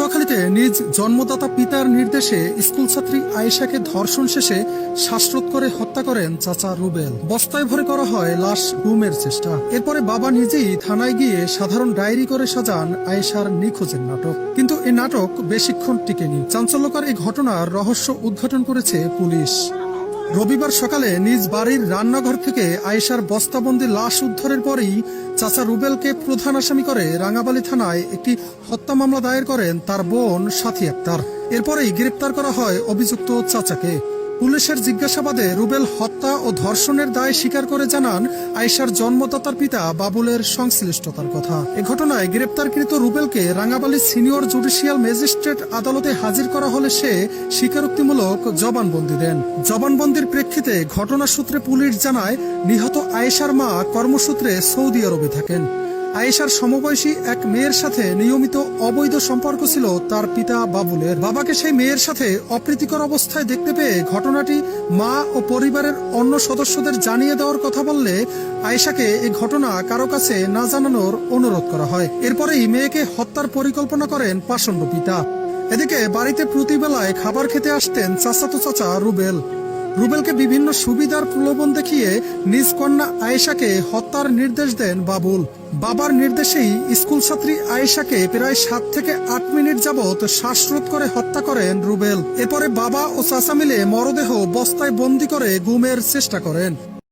নোয়াখালীতে নিজ জন্মদাতা পিতার নির্দেশে স্কুল ছাত্রী আয়েশাকে ধর্ষণ শেষে শ্বাসরোধ করে হত্যা করেন চাচা রুবেল। বস্তায় ভরে করা হয় লাশ গুমের চেষ্টা। এরপরে বাবা নিজেই থানায় গিয়ে সাধারণ ডায়েরি করে সাজান আয়েশার নিখোঁজের নাটক। কিন্তু এই নাটক বেশিক্ষণ টিকেনি। চাঞ্চল্যকর এই ঘটনার রহস্য উদ্ঘাটন করেছে পুলিশ। রবিবার সকালে নিজ বাড়ির রান্নাঘর থেকে আয়েশার বস্তাবন্দি লাশ উদ্ধারের পরই চাচা রুবেলকে প্রধান আসামি করে রাঙ্গাবালী থানায় একটি হত্যা মামলা দায়ের করেন তার বোন সাথী আক্তার। এরপরেই গ্রেপ্তার করা হয় অভিযুক্ত চাচাকে। পুলিশের জিজ্ঞাসাবাদে রুবেল হত্যা ও ধর্ষণের দায় স্বীকার করে জানান আয়েশার জন্মদাতার পিতা বাবুলের সংশ্লিষ্টতার কথা। এ ঘটনায় গ্রেপ্তারকৃত রুবেলকে রাঙ্গাবালী সিনিয়র জুডিশিয়াল ম্যাজিস্ট্রেট আদালতে হাজির করা হলে সে স্বীকারোক্তিমূলক জবানবন্দি দেন। জবানবন্দির প্রেক্ষিতে ঘটনা সূত্রে পুলিশ জানায়, নিহত আয়েশার মা কর্মসূত্রে সৌদি আরবে থাকেন। আয়েশার সমবয়সী এক মেয়ের সাথে নিয়মিত অবৈধ সম্পর্ক ছিল তার পিতা বাবুলের। বাবাকে সেই মেয়ের সাথে অপ্রীতিকর অবস্থায় দেখতে পেয়ে ঘটনাটি মা ও পরিবারের অন্য সদস্যদের জানিয়ে দেওয়ার কথা বললে আয়েশাকে এই ঘটনা কারো কাছে না জানানোর অনুরোধ করা হয়। এরপরেই মেয়েকে হত্যার পরিকল্পনা করেন পাষণ্ড পিতা। এদিকে বাড়িতে প্রতিবেলায় খাবার খেতে আসতেন চাচাতো চাচা রুবেল। রুবেলকে বিভিন্ন সুবিধার প্রলোভন দেখিয়ে নিজ কন্যা আয়েশাকে হত্যার নির্দেশ দেন বাবুল। বাবার নির্দেশেই স্কুল ছাত্রী আয়েশাকে প্রায় 7 থেকে 8 মিনিট যাবৎ শ্বাসরোধ করে হত্যা করেন রুবেল। এরপরে বাবা ও চাচা মিলে মরদেহ বস্তায় বন্দি করে গুমের চেষ্টা করেন।